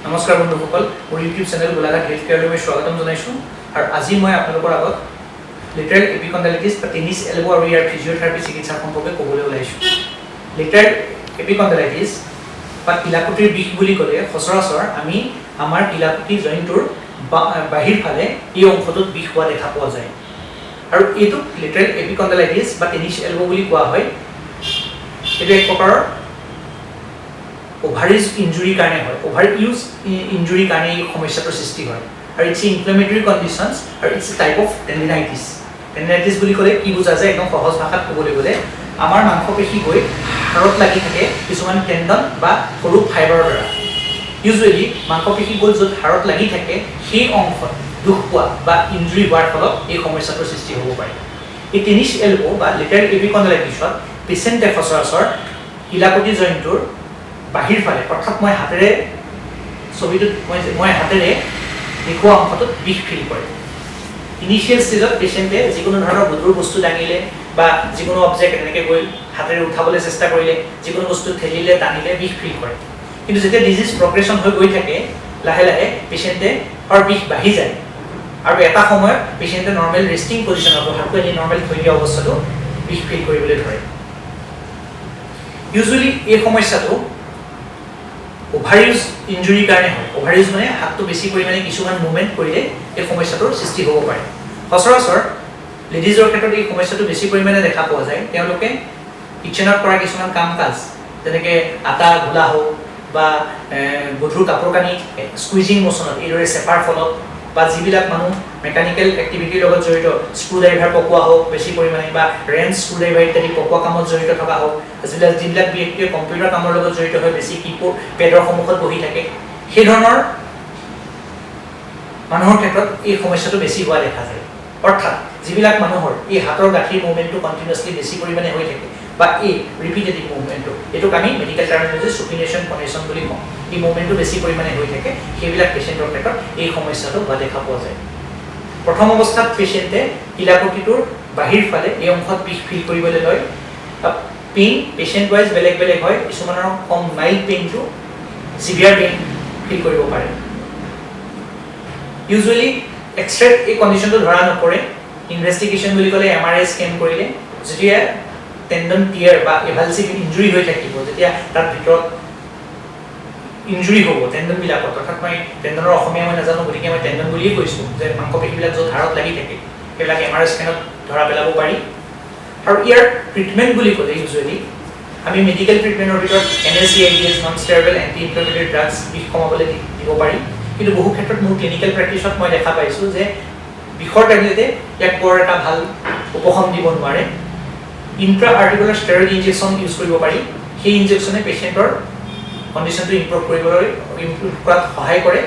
নমস্কাৰ বন্ধুসকল, মোৰ ইউটিউব চেনেল গোলাঘাট হেল্থ কেয়াৰলৈ মই স্বাগতম জনাইছোঁ। আৰু আজি মই আপোনালোকৰ আগত লেটাৰেল এপিকণ্ডাইটিছ বা টেনিছ এলব' আৰু ইয়াৰ ফিজিঅ'থেৰাপি চিকিৎসা সম্পৰ্কে ক'বলৈ ওলাইছোঁ। লেটাৰেল এপিকণ্ডাইটিছ বা কিলাকুটিৰ বিষ বুলি ক'লে সচৰাচৰ আমি আমাৰ কিলাকুটি জইণ্টটোৰ বাহিৰ ফালে এই অংশটোত বিষ হোৱা দেখা পোৱা যায়। আৰু এইটোক লেটাৰেল এপিকণ্ডাইটিছ বা টেনিছ এলব' বুলি কোৱা হয়। এইটো এক প্ৰকাৰৰ অভাৰিজ ইঞ্জুৰিৰ কাৰণে হয়, অভাৰ ইউজ ইঞ্জুৰিৰ কাৰণে এই সমস্যাটোৰ সৃষ্টি হয়। আৰু ইটছ ইনফ্লেমেটৰী কণ্ডিশ্যনছ আৰু ইটছ টাইপ অফ টেণ্ডিনাইটিছ। টেণ্ডিনাইটিছ বুলি ক'লে কি বুজা যায়, একদম সহজ ভাষাত ক'বলৈ গ'লে আমাৰ মাংসপেশী গৈ হাড়ত লাগি থাকে কিছুমান টেণ্ডন বা সৰু ফাইবাৰৰ দ্বাৰা। ইউজুৱেলি মাংসপেশী গৈ য'ত হাড়ত লাগি থাকে সেই অংশত দুখ পোৱা বা ইঞ্জুৰি হোৱাৰ ফলত এই সমস্যাটোৰ সৃষ্টি হ'ব পাৰে। এই টেনিছ এলব' বা লেটাৰেল এপিকণ্ডাইটিছত পেচেণ্টে সচৰাচৰ কিলাকুটি জইণ্টটোৰ বাহিৰ ফালে, অৰ্থাৎ মই হাতেৰে দেখুওৱা অংশটোত বিষ ফিল কৰে। ইনিচিয়েল ষ্টেজত পেচেণ্টে যিকোনো ধৰণৰ গধুৰ বস্তু দাঙিলে বা যিকোনো অবজেক্ট এনেকৈ গৈ হাতেৰে উঠাবলৈ চেষ্টা কৰিলে, যিকোনো বস্তু ঠেলিলে টানিলে বিষ ফিল কৰে। কিন্তু যেতিয়া ডিজিজ প্ৰগ্ৰেশ্যন হৈ গৈ থাকে লাহে লাহে পেচেণ্টৰ বিষ বাঢ়ি যায় আৰু এটা সময়ত পেচেণ্টে নৰ্মেল ৰেষ্টিং পজিশ্যনত হাতটো এনে নৰ্মেল থৈ দিয়া অৱস্থাটো বিষ ফিল কৰিবলৈ ধৰে। ইউজুৱেলি এই সমস্যাটো অভাৰিউজ ইঞ্জুৰিৰ কাৰণে হয়। অভাৰিউজ মানে হাতটো বেছি পৰিমাণে কিছুমান মুভমেণ্ট কৰিলে এই সমস্যাটোৰ সৃষ্টি হ'ব পাৰে। সচৰাচৰ লেডিজৰ ক্ষেত্ৰত এই সমস্যাটো বেছি পৰিমাণে দেখা পোৱা যায়। তেওঁলোকে কিটচেনত কৰা কিছুমান কাম কাজ, যেনেকৈ আটা ঘোলা হওক বা গধুৰ কাপোৰ কানি স্কুইজিং মোচনত এইদৰে চেপাৰ ফলত, বা যিবিলাক মানুহ মেকানিকেল এক্টিভিটিৰ লগত জড়িত, স্ক্ৰু ড্ৰাইভাৰ পকোৱা হওক বেছি পৰিমাণে, বা ৰেঞ্চ স্ক্ৰু ড্ৰাইভাৰ ইত্যাদি পকোৱা কামত জড়িত থকা হওক, যিবিলাক ব্যক্তিয়ে কম্পিউটাৰ কামৰ লগত জড়িত হৈ বেছি কীবোৰ্ড পেডৰ সন্মুখত বহি থাকে, সেই ধৰণৰ মানুহৰ ক্ষেত্ৰত এই সমস্যাটো বেছি হোৱা দেখা যায়। অৰ্থাৎ যিবিলাক মানুহৰ এই হাতৰ গাঁঠিৰ মুভমেণ্টটো কণ্টিনিউৱাছলি বেছি পৰিমাণে হৈ থাকে বা এই ৰিপিটেটিভ মুভমেণ্টটো, এইটোক আমি মেডিকেল টাৰ্মিনলজি চুপিনেশ্যন কণ্ডিশ্যন বুলি কওঁ, এই মুভমেণ্টটো বেছি পৰিমাণে হৈ থাকে, সেইবিলাক পেচেণ্টৰ ক্ষেত্ৰত এই সমস্যাটো হোৱা দেখা পোৱা যায়। প্ৰথম অৱস্থাত পেচেণ্টে কিলাকুটিটোৰ বাহিৰ ফালে এই অংশত বিষ ফিল কৰিবলৈ লয়। পেইন পেচেণ্ট ৱাইজ বেলেগ বেলেগ হয়। কিছুমানৰ কম মাইল্ড পেইনটো চিভিয়াৰ পেইন ফিল কৰিব পাৰে। ইউজুৱেলি এক্সৰেত এই কণ্ডিশ্যনটো ধৰা নপৰে। ইনভেষ্টিগেশ্যন বুলি ক'লে MRI স্কেন কৰিলে যেতিয়া টেণ্ডন টিয়াৰ বা এভালচিভ ইঞ্জুৰি হৈ থাকিব, যেতিয়া তাৰ ভিতৰত ইঞ্জুৰি হ'ব টেণ্ডনবিলাকত, অৰ্থাৎ মই টেণ্ডনৰ অসমীয়া মই নাজানো, গতিকে মই টেণ্ডন বুলিয়ে কৈছোঁ, যে মাংসপেশীবিলাক য'ত হাড়ত লাগি থাকে সেইবিলাক MRI স্কেনত ধৰা পেলাব পাৰি। আৰু ইয়াৰ ট্ৰিটমেণ্ট বুলি ক'লে ইউজুৱেলি আমি মেডিকেল ট্ৰিটমেণ্টৰ ভিতৰত NSAIDs non steroidal anti inflammatory drugs বিষ কমাবলৈ দিব পাৰি। কিন্তু বহু ক্ষেত্ৰত মোৰ ক্লিনিকেল প্ৰেক্টিছত মই দেখা পাইছোঁ যে বিষৰ টেবলেটে ইয়াক বৰ এটা ভাল উপশম দিব নোৱাৰে। ইণ্ট্ৰা আৰ্টিকুলাৰ ষ্টেৰইড ইনজেকশ্যন ইউজ কৰিব পাৰি। সেই ইনজেকশ্যনে পেচেণ্টৰ কণ্ডিশ্যনটো ইম্প্ৰুভ কৰাত সহায় কৰে।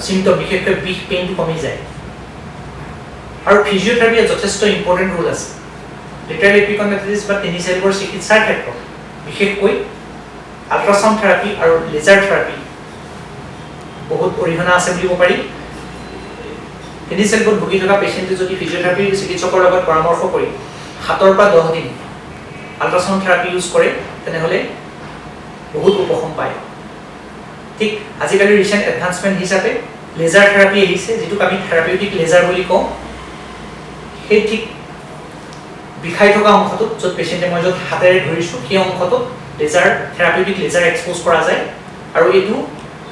চিম্পটম বিশেষকৈ বিষ পেইনটো কমি যায়। আৰু ফিজিঅ'থেৰাপিৰ যথেষ্ট ইম্পৰ্টেণ্ট ৰোল আছে লেটাৰেল এপিকণ্ডাইটিছ বা টেনিছ এলবৰ চিকিৎসাৰ ক্ষেত্ৰত। বিশেষকৈ আল্ট্ৰাচাউণ্ড থেৰাপি আৰু লেজাৰ থেৰাপি বহুত অৰিহণা আছে বুলিব পাৰি। টেনিছ এলবত ভুগি থকা পেচেণ্টে যদি ফিজিঅ'থেৰাপিৰ চিকিৎসকৰ লগত পৰামৰ্শ কৰি 7 পৰা 10 দিন আল্ট্ৰাচাউণ্ড থেৰাপি ইউজ কৰে, তেনেহ'লে বহুত উপশম পায়। ঠিক আজিকালি ৰিচেণ্ট এডভান্সমেণ্ট হিচাপে লেজাৰ থেৰাপি আহিছে, যিটোক আমি থেৰাপিউটিক লেজাৰ বুলি কওঁ। সেই ঠিক বিষাই থকা অংশটোত য'ত পেচেণ্টে মই য'ত হাতেৰে ধৰিছোঁ সেই অংশটোত থেৰাপিউটিক লেজাৰ এক্সপ'জ কৰা যায়। আৰু এইটো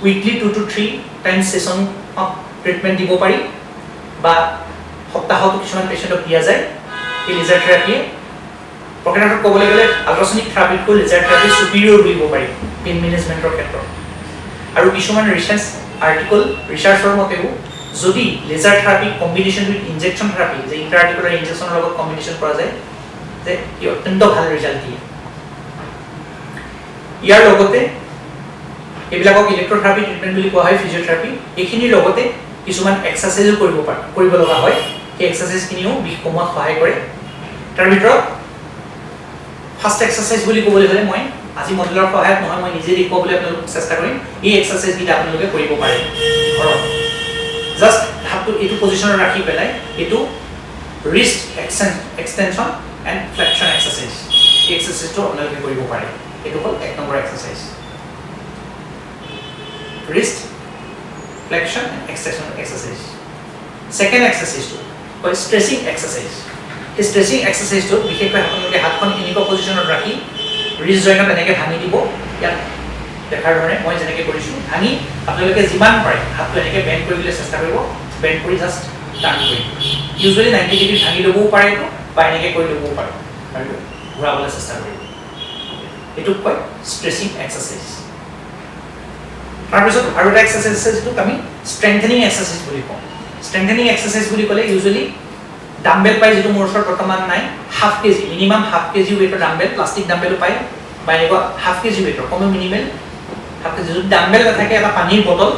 উইকলি 2 to 3 টাইমছ ছেছনত ট্ৰিটমেণ্ট দিব পাৰি বা সপ্তাহতো কিছুমান পেচেণ্টক দিয়া যায়। এই লেজাৰ থেৰাপিয়ে প্ৰকৃতত ক'বলৈ গ'লে আল্ট্ৰাছনিক থেৰাপিতকৈ লেজাৰ থেৰাপি চুপিৰিয়ৰ বুলিব পাৰি পেইন মেনেজমেণ্টৰ ক্ষেত্ৰত। আৰু কিছুমান ৰিচাৰ্চৰ মতেও যদি laser therapy combination with injection therapy, যে ইণ্টাৰ আৰ্টিকুলাৰ ইনজেকশ্যনৰ লগত কম্বিনেশ্যন কৰা যায়, যে ই অত্যন্ত ভাল ৰিজাল্ট দিয়ে। ইয়াৰ লগতে এইবিলাকক ইলেক্ট্ৰথেৰাপি ট্ৰিটমেণ্ট বুলি কোৱা হয়, ফিজিঅ'থেৰাপি। এইখিনিৰ লগতে কিছুমান এক্সাৰচাইজো কৰিব লগা হয়। সেই এক্সাৰচাইজখিনিও বিষ কমোৱাত সহায় কৰে। তাৰ ভিতৰত ফাৰ্ষ্ট এক্সাৰচাইজ বুলি ক'বলৈ হ'লে মই আজি মডেলৰ সহায়ত নহয়, মই নিজে দেখুৱাবলৈ আপোনালোকক চেষ্টা কৰিম। এই এক্সাৰচাইজকেইটা আপোনালোকে কৰিব পাৰে ঘৰত। জাষ্ট হাতটো এইটো পজিশ্যনত ৰাখি পেলাই এইটো ৰিষ্ট এক্সটেনশ্যন এণ্ড ফ্লেকশ্যন এক্সাৰচাইজ, এই এক্সাৰচাইজটো আপোনালোকে কৰিব পাৰে। এইটো হ'ল 1 number exercise. wrist flexion and extension exercise. Second exercise to called stretching exercise. এই stretching exercise to বিশেষকৈ আপোনালোকে হাতখন এনেকুৱা পজিশনত ৰাখি wrist joint এনেকৈ ভাঙি দিব ইয়াত দেখাৰ ধৰণে মই যেনেকৈ কৰিছো ভাঙি আপোনালোকে যিমান পাৰে হাতটো এনেকৈ বেন্ড কৰিবলৈ চেষ্টা কৰিব বেন্ড কৰি জাস্ট টাৰ্ণ কৰিব ইউজুৱেলি 90 ডিগ্ৰী ভাঙি ল'বও পাৰে বা এনেকৈ কৰি ল'বও পাৰে আৰু ঘূৰাবলৈ চেষ্টা কৰিব এইটো কয় stretching exercise তাৰপিছত আৰু এটা এক্সাৰসাইজ আছে যেটো আমি স্ট্ৰেংথেনিং এক্সাৰসাইজ বুলি কওঁ স্ট্ৰেংথেনিং এক্সাৰসাইজ বুলি ক'লে ইউজুৱেলি ডাম্বেল পাই যেটো মোৰ ওচৰত বৰ্তমান নাই half KG minimum half KG ওয়েটৰ ডাম্বেল প্লাষ্টিক ডাম্বেল পাই বা এনেকুৱা হাফ কেজি ওয়েটৰ কম মিনিমাল হাফ কেজি যদি ডাম্বেল নাথাকে এটা পানীৰ বটল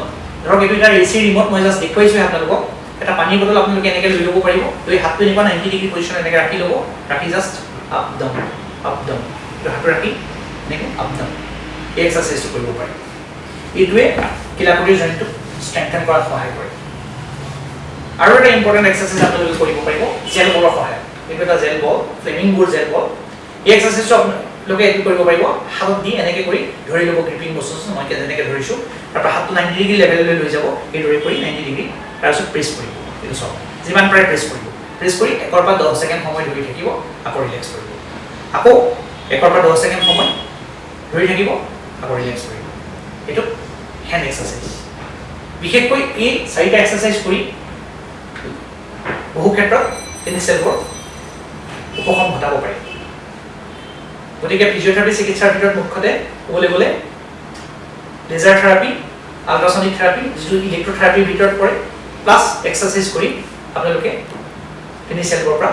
ধৰক এইটো এটা এচি ৰিমোট মই জাস্ট দেখুৱাইছো আপোনালোকক এটা পানীৰ বটল আপোনালোকে এনেকৈ লৈ ল'ব পাৰিব লৈ হাতটো এনেকুৱা 90 ডিগ্ৰী পজিচন এনেকৈ ৰাখি ল'ব ৰাখি জাস্ট আপ ডাউন হাতটো ৰাখি এনেকৈ আপ ডাউন এই এক্সাৰসাইজটো কৰিব পাৰে এইটোৱে কিলাকুটিৰ জইণ্টটো ষ্ট্ৰেংথেন কৰাত সহায় কৰে আৰু এটা ইম্পৰ্টেন্ট এক্সাৰসাইজ আপোনালোকে কৰিব পাৰিব জেল বলৰ সহায় এইটো এটা জেল বল ফ্লেমিং বোৰ্ড জেল বল এই এক্সাৰসাইজটো আপোনালোকে এইটো কৰিব পাৰিব হাতত দি এনেকৈ কৰি ধৰি ল'ব গ্ৰিপিং বস্তু মই যেনেকৈ ধৰিছো তাৰপৰা হাতটো 90 ডিগ্ৰী লেভেললৈ লৈ যাব এই দৰে কৰি 90 ডিগ্ৰী তাৰপিছত প্ৰেছ কৰিব এইটো সব যিমান পাৰে প্ৰেছ কৰি 1 পৰা 10 ছেকেণ্ড সময় ধৰি থাকিব আকৌ ৰিলেক্স কৰিব আকৌ 1 পৰা 10 ছেকেণ্ড সময় ধৰি থাকিব আকৌ ৰিলেক্স কৰিব এইটো হ্যান্ড এক্সাৰসাইজ বিশেষকৈ এই চাৰিটা এক্সাৰসাইজ কৰি বহু ক্ষেত্ৰত টেনিছ এলবৰ উপশম ঘটাব পাৰে গতিকে ফিজিওথেৰাপি চিকিৎসাৰ ভিতৰত মুখ্যতে ক'বলৈ গ'লে লেজাৰ থেৰাপি আল্ট্ৰাছনিক থেৰাপি যিটো ইলেক্ট্ৰথেৰাপিৰ ভিতৰত পৰে প্লাছ এক্সাৰসাইজ কৰি আপোনালোকে টেনিছ এলবৰ পৰা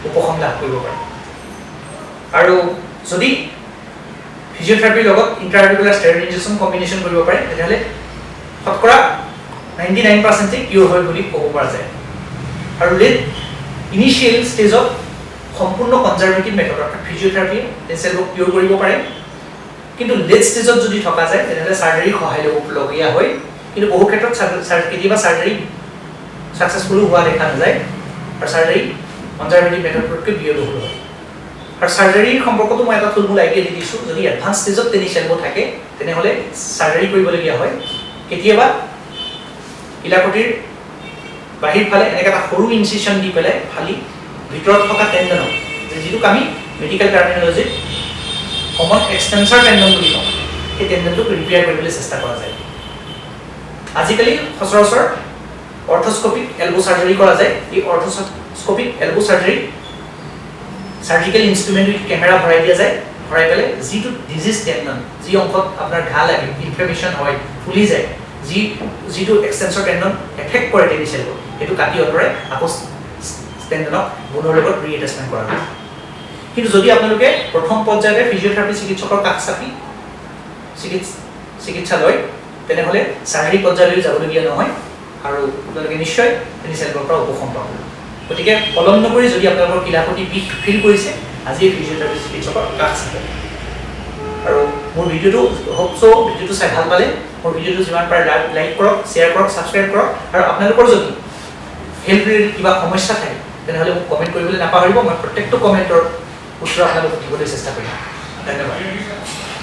উপশম লাভ কৰিব পাৰে আৰু যদি ফিজিওথেৰাপিৰ লগত ইন্ট্ৰাআৰ্টিকুলাৰ ষ্টেৰইড ইনজেকচন কম্বিনেশ্যন কৰিব পাৰে তেতিয়াহ'লে শতকৰা 99% কিউৰ হয় বুলি ক'ব পৰা যায় আৰু লেট ইনিশিয়েল ষ্টেজত সম্পূৰ্ণ কনজাৰভেটিভ মেথড অৰ্থাৎ ফিজিওথেৰাপি টেনিছ কিউৰ কৰিব পাৰে কিন্তু লেট ষ্টেজত যদি থকা যায় তেতিয়াহ'লে সাৰ্জাৰী সহায় ল'বলগীয়া হয় কিন্তু বহু ক্ষেত্ৰত কেতিয়াবা সাৰ্জাৰী সাকসেসফুল হোৱা দেখা নাযায় আৰু সাৰ্জাৰী কনজাৰভেটিভ মেথডতকৈ ব্যয়বহুল হয় আৰু সাৰ্জাৰীৰ সম্পৰ্কটো মই এটা থুলমূল আইডিয়া দি দিছো যদি এডভান্স ষ্টেজত টেনিছ এলব থাকে তেনেহ'লে সাৰ্জাৰী কৰিবলগীয়া হয় কেতিয়াবা কিলাকুটিৰ বাহিৰ ফালে এনেকৈ এটা সৰু ইনচিশ্যন দি পেলাই ফালি ভিতৰত থকা টেণ্ডনক যিটো আমি মেডিকেল টাৰ্মিনলজিত কমন এক্সটেনচৰ টেণ্ডন বুলি কওঁ সেই টেণ্ডনটোক ৰিপেয়াৰ কৰিবলৈ চেষ্টা কৰা যায় আজিকালি সচৰাচৰ অৰ্থস্কোপিক এলব সাৰ্জাৰী কৰা যায় এই অৰ্থস্কোপিক এলব সাৰ্জাৰী সাৰ্জিক্যাল ইনস্ট্ৰুমেন্ট উইথ ক্যামেৰা ভৰাই দিয়া যায় ভৰাই পেলাই যিটো ডিজিজ টেণ্ডন যি অংশত আপোনাৰ ঘা লাগে ইনফ্লেমেশন হয় ফুলি যায় যিটো এক্সটেনচৰ টেণ্ডন এফেক্ট কৰে টেনিছ এলব সেইটো কাটি অতৰাই আকৌ টেণ্ডনক বোনৰ লগত ৰিএটাচমেন্ট কৰা হয় কিন্তু যদি আপোনালোকে প্ৰথম পৰ্যায়তে ফিজিওথেৰাপি চিকিৎসকৰ কাষ চাপি চিকিৎসালয় তেনেহ'লে সাৰ্জাৰী পৰ্যায়লৈ যাবলগীয়া নহয় আৰু আপোনালোকে নিশ্চয় টেনিছ এলবৰ পৰা উপশম পাব গতিকে পলম নকৰি যদি আপোনালোকৰ কিলাকুটি বিষ ফিল কৰিছে আজি ফিজিওথেৰাপি চিকিৎসকৰ কাষ চাপক আৰু মোৰ ভিডিওটো ভিডিওটো চাই ভাল পালে মোৰ ভিডিওটো যিমান পাৰে লাইক কৰক শ্বেয়াৰ কৰক ছাবস্ক্ৰাইব কৰক আৰু আপোনালোকৰ যদি হেল্থ ৰিলেটেড কিবা সমস্যা থাকে তেনেহ'লে মোক কমেণ্ট কৰিবলৈ নাপাহৰিব মই প্ৰত্যেকটো কমেণ্টৰ উত্তৰ আপোনালোকক দিবলৈ চেষ্টা কৰিম ধন্যবাদ